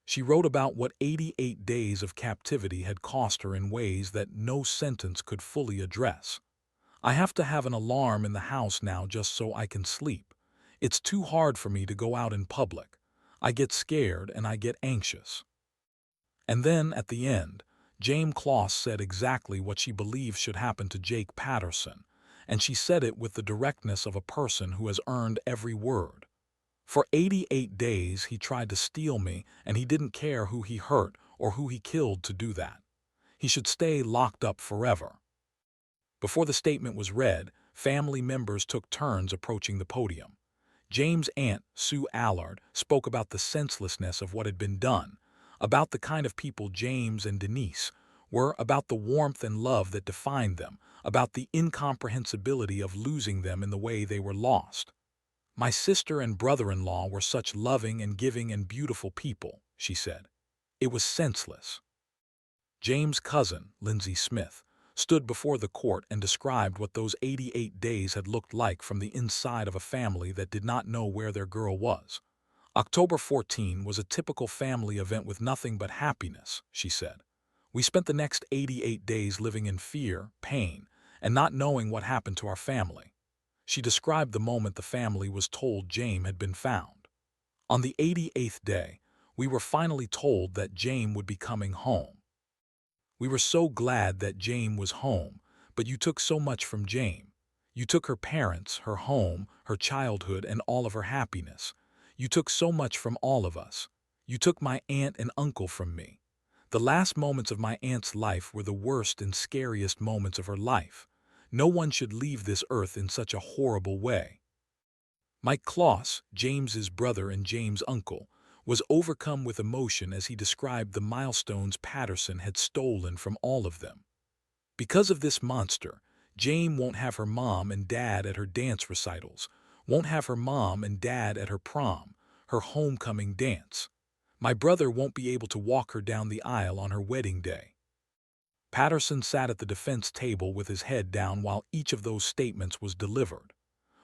She wrote about what 88 days of captivity had cost her in ways that no sentence could fully address. "I have to have an alarm in the house now just so I can sleep. It's too hard for me to go out in public. I get scared and I get anxious." And then, at the end, Jayme Closs said exactly what she believes should happen to Jake Patterson, and she said it with the directness of a person who has earned every word. "For 88 days he tried to steal me, and he didn't care who he hurt or who he killed to do that. He should stay locked up forever." Before the statement was read, family members took turns approaching the podium. James' aunt, Sue Allard, spoke about the senselessness of what had been done, about the kind of people James and Denise were, about the warmth and love that defined them, about the incomprehensibility of losing them in the way they were lost. "My sister and brother-in-law were such loving and giving and beautiful people," she said. "It was senseless." James' cousin, Lindsay Smith, stood before the court and described what those 88 days had looked like from the inside of a family that did not know where their girl was. "October 14 was a typical family event with nothing but happiness," she said. "We spent the next 88 days living in fear, pain, and not knowing what happened to our family." She described the moment the family was told Jayme had been found. "On the 88th day, we were finally told that Jayme would be coming home. We were so glad that Jayme was home, but you took so much from Jayme. You took her parents, her home, her childhood, and all of her happiness. You took so much from all of us. You took my aunt and uncle from me. The last moments of my aunt's life were the worst and scariest moments of her life. No one should leave this earth in such a horrible way." Mike Closs, James's brother and James' uncle, was overcome with emotion as he described the milestones Patterson had stolen from all of them. "Because of this monster, Jayme won't have her mom and dad at her dance recitals, won't have her mom and dad at her prom, her homecoming dance. My brother won't be able to walk her down the aisle on her wedding day." Patterson sat at the defense table with his head down while each of those statements was delivered.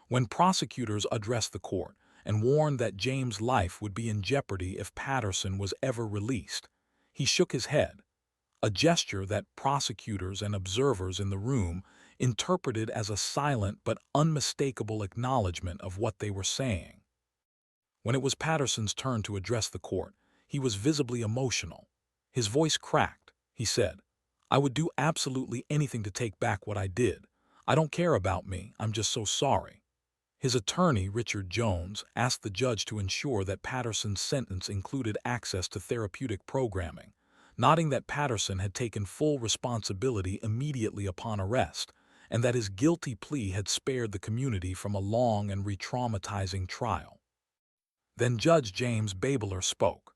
When prosecutors addressed the court and warned that Jayme's life would be in jeopardy if Patterson was ever released, he shook his head. a gesture that prosecutors and observers in the room interpreted as a silent but unmistakable acknowledgement of what they were saying. When it was Patterson's turn to address the court, he was visibly emotional. His voice cracked. He said, "I would do absolutely anything to take back what I did. I don't care about me, I'm just so sorry." His attorney, Richard Jones, asked the judge to ensure that Patterson's sentence included access to therapeutic programming, noting that Patterson had taken full responsibility immediately upon arrest, and that his guilty plea had spared the community from a long and re-traumatizing trial. Then Judge James Babler spoke.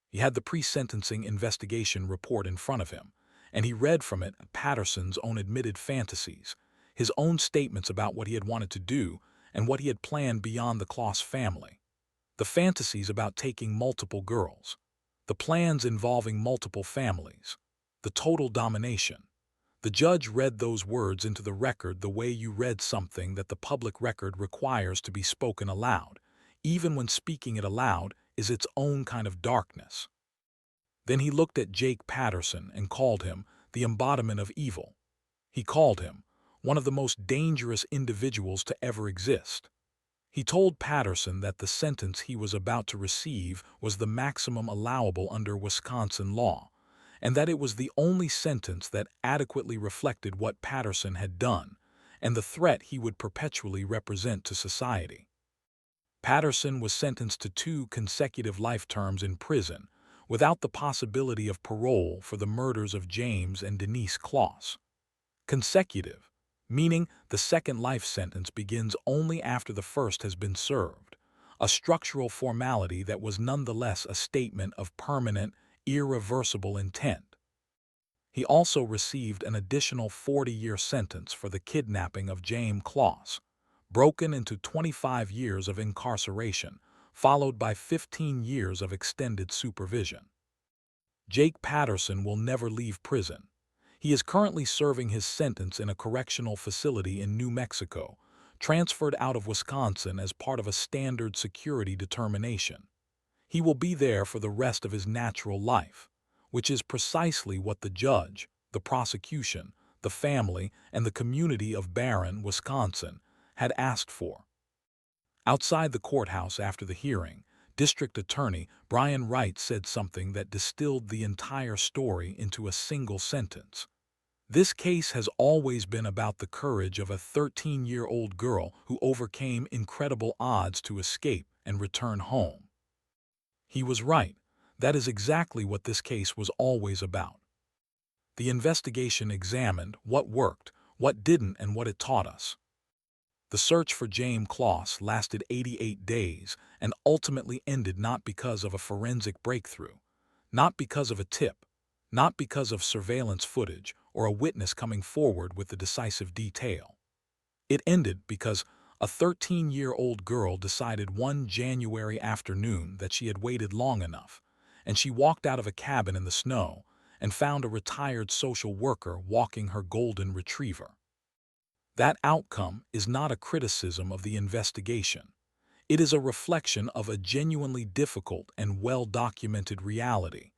He had the pre-sentencing investigation report in front of him, and he read from it Patterson's own admitted fantasies, his own statements about what he had wanted to do and what he had planned beyond the Closs family. The fantasies about taking multiple girls, the plans involving multiple families, the total domination. The judge read those words into the record the way you read something that the public record requires to be spoken aloud, even when speaking it aloud is its own kind of darkness. Then he looked at Jake Patterson and called him the embodiment of evil. He called him one of the most dangerous individuals to ever exist. He told Patterson that the sentence he was about to receive was the maximum allowable under Wisconsin law, and that it was the only sentence that adequately reflected what Patterson had done and the threat he would perpetually represent to society. Patterson was sentenced to 2 consecutive life terms in prison without the possibility of parole for the murders of Jayme and Denise Closs. Consecutive, meaning the second life sentence begins only after the first has been served, a structural formality that was nonetheless a statement of permanent, irreversible intent. He also received an additional 40-year sentence for the kidnapping of Jayme Closs, broken into 25 years of incarceration, followed by 15 years of extended supervision. Jake Patterson will never leave prison. He is currently serving his sentence in a correctional facility in New Mexico, transferred out of Wisconsin as part of a standard security determination. He will be there for the rest of his natural life, which is precisely what the judge, the prosecution, the family, and the community of Barron, Wisconsin, had asked for. Outside the courthouse after the hearing, District Attorney Brian Wright said something that distilled the entire story into a single sentence. This case has always been about the courage of a 13-year-old girl who overcame incredible odds to escape and return home. He was right. That is exactly what this case was always about. The investigation examined what worked, what didn't, and what it taught us. The search for Jayme Closs lasted 88 days and ultimately ended not because of a forensic breakthrough, not because of a tip, not because of surveillance footage or a witness coming forward with the decisive detail. It ended because a 13-year-old girl decided one January afternoon that she had waited long enough, and she walked out of a cabin in the snow and found a retired social worker walking her golden retriever. That outcome is not a criticism of the investigation. It is a reflection of a genuinely difficult and well-documented reality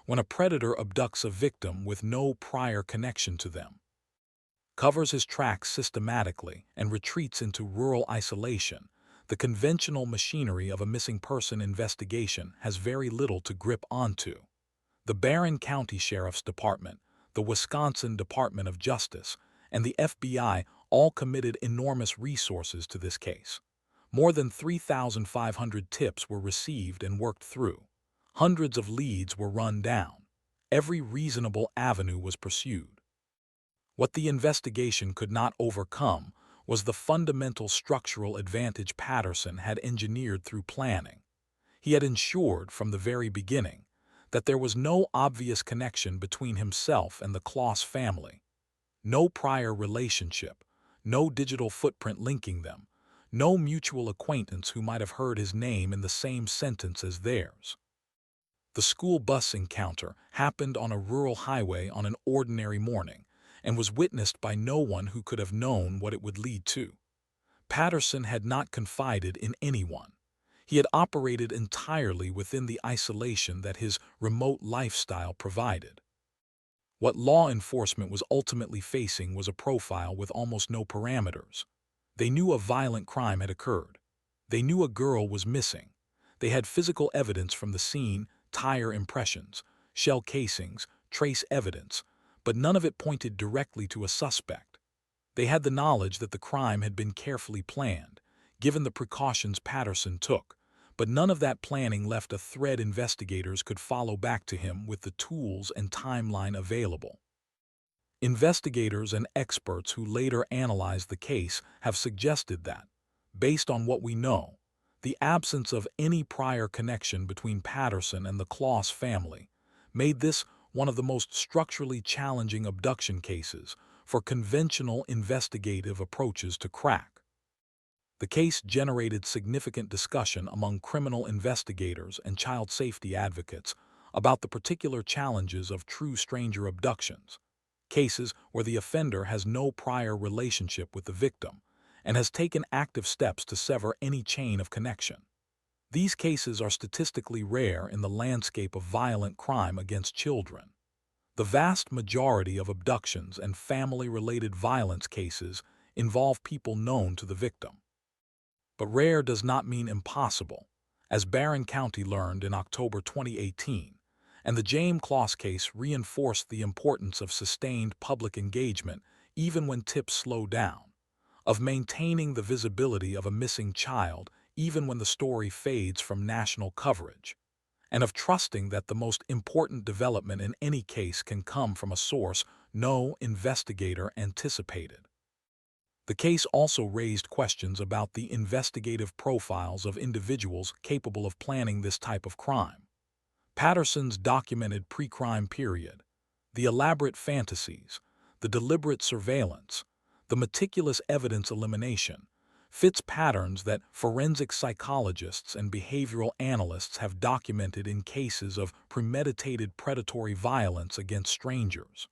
when a predator abducts a victim with no prior connection to them, covers his tracks systematically, and retreats into rural isolation. The conventional machinery of a missing person investigation has very little to grip onto. The Barron County Sheriff's Department, the Wisconsin Department of Justice, and the FBI all committed enormous resources to this case. More than 3,500 tips were received and worked through. Hundreds of leads were run down. Every reasonable avenue was pursued. What the investigation could not overcome was the fundamental structural advantage Patterson had engineered through planning. He had ensured from the very beginning that there was no obvious connection between himself and the Closs family. No prior relationship, no digital footprint linking them, no mutual acquaintance who might have heard his name in the same sentence as theirs. The school bus encounter happened on a rural highway on an ordinary morning and was witnessed by no one who could have known what it would lead to. Patterson had not confided in anyone. He had operated entirely within the isolation that his remote lifestyle provided. What law enforcement was ultimately facing was a profile with almost no parameters. They knew a violent crime had occurred. They knew a girl was missing. They had physical evidence from the scene, tire impressions, shell casings, trace evidence, but none of it pointed directly to a suspect. They had the knowledge that the crime had been carefully planned, given the precautions Patterson took, but none of that planning left a thread investigators could follow back to him with the tools and timeline available. Investigators and experts who later analyzed the case have suggested that, based on what we know, the absence of any prior connection between Patterson and the Closs family made this one of the most structurally challenging abduction cases for conventional investigative approaches to crack. The case generated significant discussion among criminal investigators and child safety advocates about the particular challenges of true stranger abductions, cases where the offender has no prior relationship with the victim and has taken active steps to sever any chain of connection. These cases are statistically rare in the landscape of violent crime against children. The vast majority of abductions and family-related violence cases involve people known to the victim. But rare does not mean impossible, as Barron County learned in October 2018, and the Jayme Closs case reinforced the importance of sustained public engagement even when tips slow down, of maintaining the visibility of a missing child even when the story fades from national coverage, and of trusting that the most important development in any case can come from a source no investigator anticipated. The case also raised questions about the investigative profiles of individuals capable of planning this type of crime. Patterson's documented pre-crime period, the elaborate fantasies, the deliberate surveillance, the meticulous evidence elimination, fits patterns that forensic psychologists and behavioral analysts have documented in cases of premeditated predatory violence against strangers.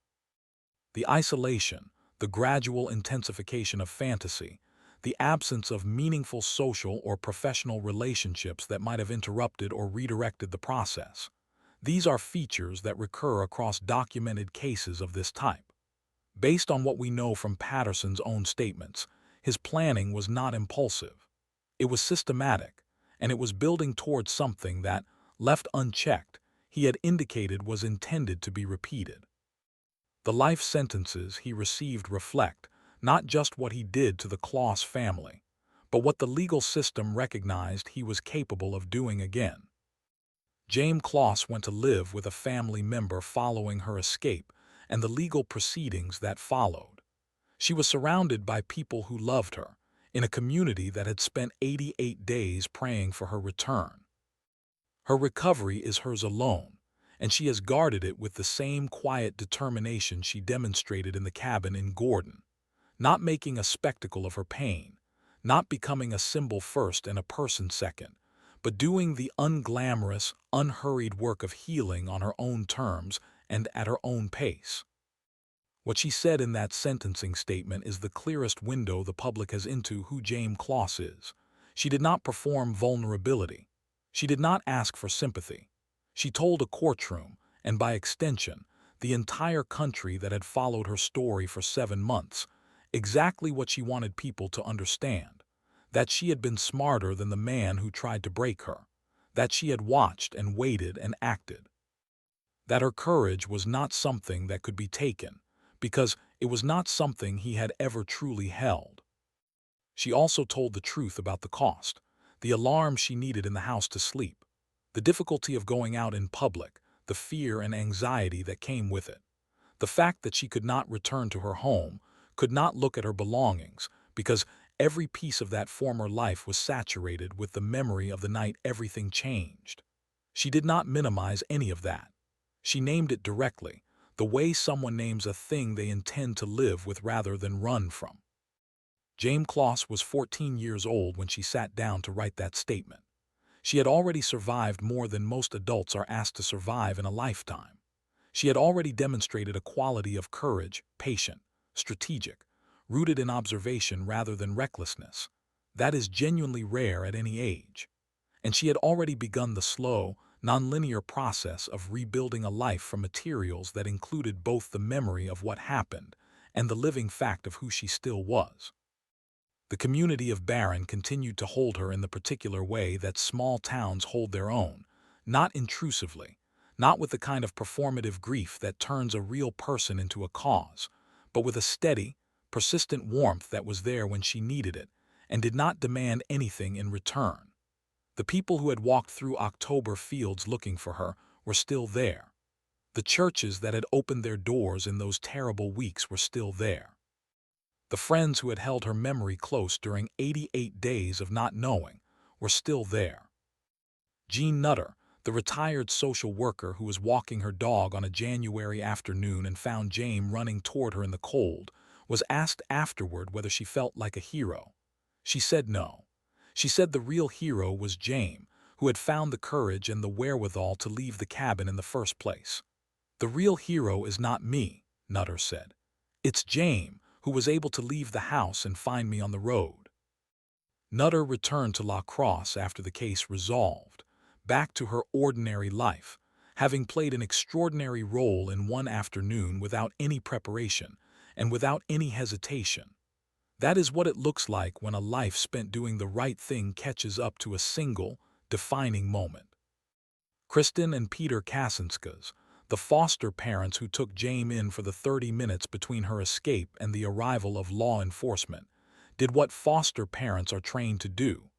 The isolation, the gradual intensification of fantasy, the absence of meaningful social or professional relationships that might have interrupted or redirected the process. These are features that recur across documented cases of this type. Based on what we know from Patterson's own statements, his planning was not impulsive. It was systematic, and it was building towards something that, left unchecked, he had indicated was intended to be repeated. The life sentences he received reflect not just what he did to the Closs family, but what the legal system recognized he was capable of doing again. Jayme Closs went to live with a family member following her escape and the legal proceedings that followed. She was surrounded by people who loved her, in a community that had spent 88 days praying for her return. Her recovery is hers alone, and she has guarded it with the same quiet determination she demonstrated in the cabin in Gordon, not making a spectacle of her pain, not becoming a symbol first and a person second, but doing the unglamorous, unhurried work of healing on her own terms and at her own pace. What she said in that sentencing statement is the clearest window the public has into who Jayme Closs is. She did not perform vulnerability. She did not ask for sympathy. She told a courtroom, and by extension, the entire country that had followed her story for 7 months, exactly what she wanted people to understand: that she had been smarter than the man who tried to break her, that she had watched and waited and acted, that her courage was not something that could be taken, because it was not something he had ever truly held. She also told the truth about the cost, the alarm she needed in the house to sleep, the difficulty of going out in public, the fear and anxiety that came with it, the fact that she could not return to her home, could not look at her belongings, because every piece of that former life was saturated with the memory of the night everything changed. She did not minimize any of that. She named it directly, the way someone names a thing they intend to live with rather than run from. Jayme Closs was 14 years old when she sat down to write that statement. She had already survived more than most adults are asked to survive in a lifetime. She had already demonstrated a quality of courage, patient, strategic, rooted in observation rather than recklessness. That is genuinely rare at any age. And she had already begun the slow, nonlinear process of rebuilding a life from materials that included both the memory of what happened and the living fact of who she still was. The community of Barron continued to hold her in the particular way that small towns hold their own, not intrusively, not with the kind of performative grief that turns a real person into a cause, but with a steady, persistent warmth that was there when she needed it and did not demand anything in return. The people who had walked through October fields looking for her were still there. The churches that had opened their doors in those terrible weeks were still there. The friends who had held her memory close during 88 days of not knowing were still there. Jean Nutter, the retired social worker who was walking her dog on a January afternoon and found Jayme running toward her in the cold, was asked afterward whether she felt like a hero. She said no. She said the real hero was Jayme, who had found the courage and the wherewithal to leave the cabin in the first place. "The real hero is not me," Nutter said. "It's Jayme, who was able to leave the house and find me on the road." Nutter returned to La Crosse after the case resolved, back to her ordinary life, having played an extraordinary role in one afternoon without any preparation and without any hesitation. That is what it looks like when a life spent doing the right thing catches up to a single, defining moment. Kristen and Peter Kasinskis, the foster parents who took Jayme in for the 30 minutes between her escape and the arrival of law enforcement, did what foster parents are trained to do.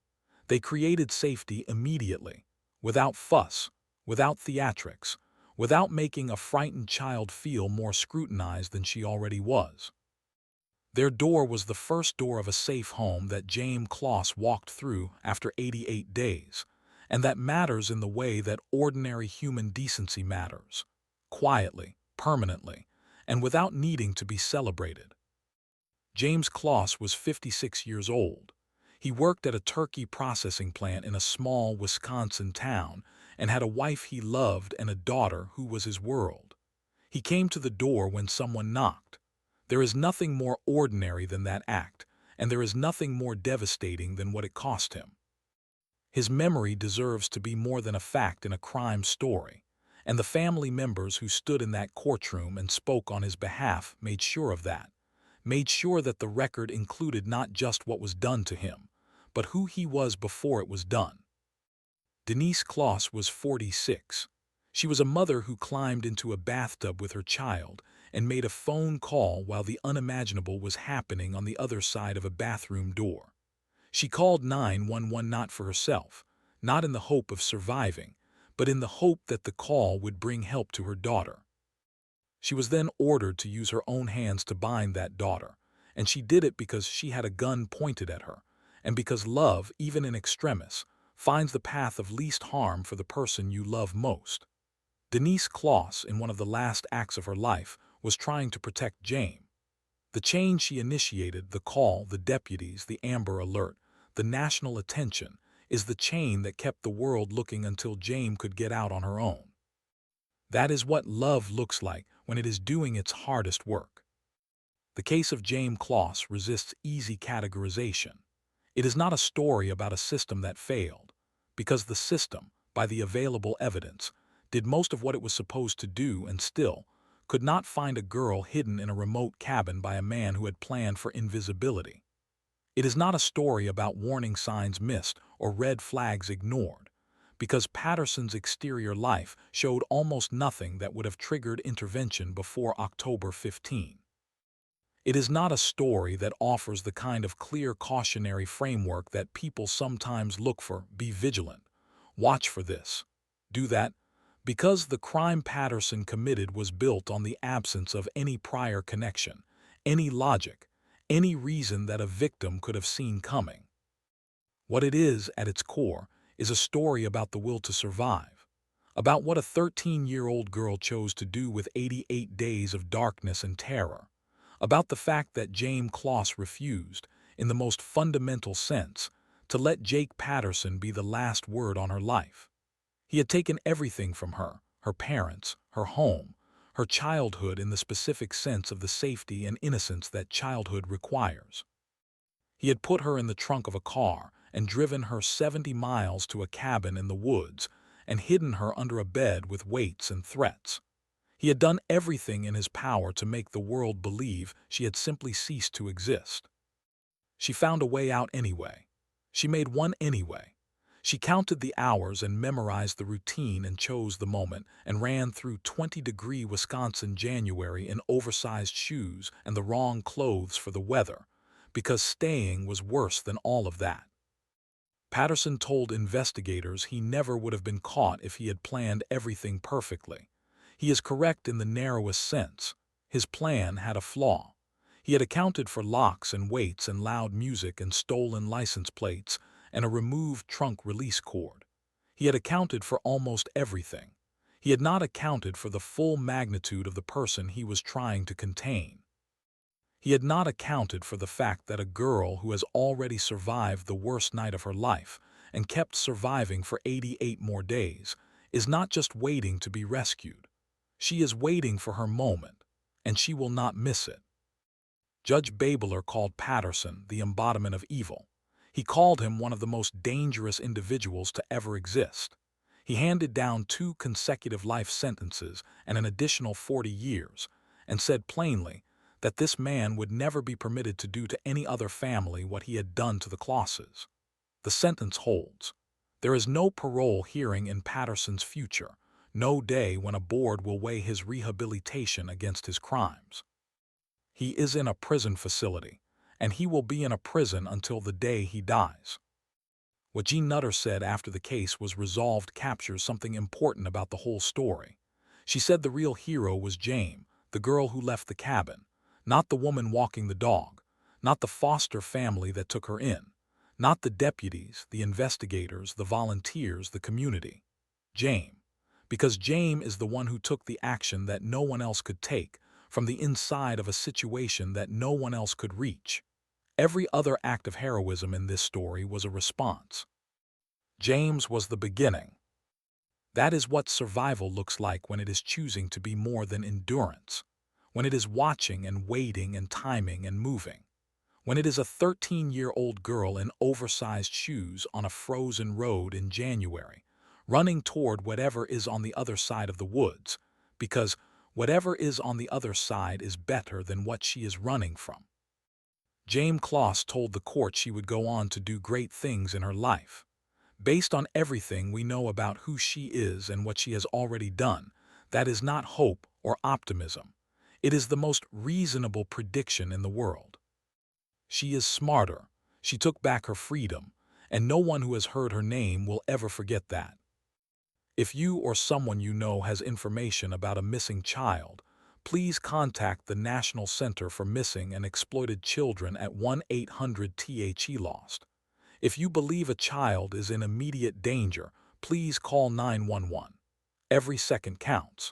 They created safety immediately, without fuss, without theatrics, without making a frightened child feel more scrutinized than she already was. Their door was the first door of a safe home that Jayme Closs walked through after 88 days, and that matters in the way that ordinary human decency matters, quietly, permanently, and without needing to be celebrated. Jayme Closs was 56 years old. He worked at a turkey processing plant in a small Wisconsin town and had a wife he loved and a daughter who was his world. He came to the door when someone knocked. There is nothing more ordinary than that act, and there is nothing more devastating than what it cost him. His memory deserves to be more than a fact in a crime story, and the family members who stood in that courtroom and spoke on his behalf made sure of that, made sure that the record included not just what was done to him, but who he was before it was done. Denise Closs was 46. She was a mother who climbed into a bathtub with her child and made a phone call while the unimaginable was happening on the other side of a bathroom door. She called 911 not for herself, not in the hope of surviving, but in the hope that the call would bring help to her daughter. She was then ordered to use her own hands to bind that daughter, and she did it because she had a gun pointed at her, and because love, even in extremis, finds the path of least harm for the person you love most. Denise Closs, in one of the last acts of her life, was trying to protect Jayme. The change she initiated, the call, the deputies, the Amber Alert, the national attention, is the chain that kept the world looking until Jayme could get out on her own. That is what love looks like when it is doing its hardest work. The case of Jayme Closs resists easy categorization. It is not a story about a system that failed, because the system, by the available evidence, did most of what it was supposed to do and still could not find a girl hidden in a remote cabin by a man who had planned for invisibility. It is not a story about warning signs missed or red flags ignored, because Patterson's exterior life showed almost nothing that would have triggered intervention before October 15. It is not a story that offers the kind of clear cautionary framework that people sometimes look for. Be vigilant. Watch for this. Do that. Because the crime Patterson committed was built on the absence of any prior connection, any logic, any reason that a victim could have seen coming. What it is, at its core, is a story about the will to survive, about what a 13-year-old girl chose to do with 88 days of darkness and terror, about the fact that Jayme Closs refused, in the most fundamental sense, to let Jake Patterson be the last word on her life. He had taken everything from her, her parents, her home, her childhood in the specific sense of the safety and innocence that childhood requires. He had put her in the trunk of a car and driven her 70 miles to a cabin in the woods and hidden her under a bed with weights and threats. He had done everything in his power to make the world believe she had simply ceased to exist. She found a way out anyway. She made one anyway. She counted the hours and memorized the routine and chose the moment and ran through 20-degree Wisconsin January in oversized shoes and the wrong clothes for the weather, because staying was worse than all of that. Patterson told investigators he never would have been caught if he had planned everything perfectly. He is correct in the narrowest sense. His plan had a flaw. He had accounted for locks and weights and loud music and stolen license plates and a removed trunk release cord. He had accounted for almost everything. He had not accounted for the full magnitude of the person he was trying to contain. He had not accounted for the fact that a girl who has already survived the worst night of her life and kept surviving for 88 more days is not just waiting to be rescued. She is waiting for her moment, and she will not miss it. Judge Babler called Patterson the embodiment of evil. He called him one of the most dangerous individuals to ever exist. He handed down 2 consecutive life sentences and an additional 40 years, and said plainly that this man would never be permitted to do to any other family what he had done to the Closses. The sentence holds. There is no parole hearing in Patterson's future, no day when a board will weigh his rehabilitation against his crimes. He is in a prison facility, and he will be in a prison until the day he dies. What Jean Nutter said after the case was resolved captures something important about the whole story. She said the real hero was Jayme, the girl who left the cabin, not the woman walking the dog, not the foster family that took her in, not the deputies, the investigators, the volunteers, the community. Jayme. Because Jayme is the one who took the action that no one else could take, from the inside of a situation that no one else could reach. Every other act of heroism in this story was a response. Jayme's was the beginning. That is what survival looks like when it is choosing to be more than endurance, when it is watching and waiting and timing and moving, when it is a 13-year-old girl in oversized shoes on a frozen road in January, running toward whatever is on the other side of the woods, because whatever is on the other side is better than what she is running from. Jayme Closs told the court she would go on to do great things in her life. Based on everything we know about who she is and what she has already done, that is not hope or optimism. It is the most reasonable prediction in the world. She is smarter. She took back her freedom, and no one who has heard her name will ever forget that. If you or someone you know has information about a missing child, please contact the National Center for Missing and Exploited Children at 1-800-THE-LOST. If you believe a child is in immediate danger, please call 911. Every second counts.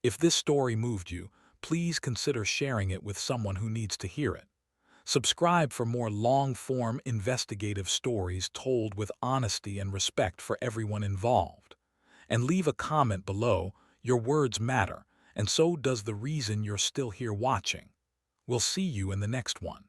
If this story moved you, please consider sharing it with someone who needs to hear it. Subscribe for more long-form investigative stories told with honesty and respect for everyone involved. And leave a comment below. Your words matter, and so does the reason you're still here watching. We'll see you in the next one.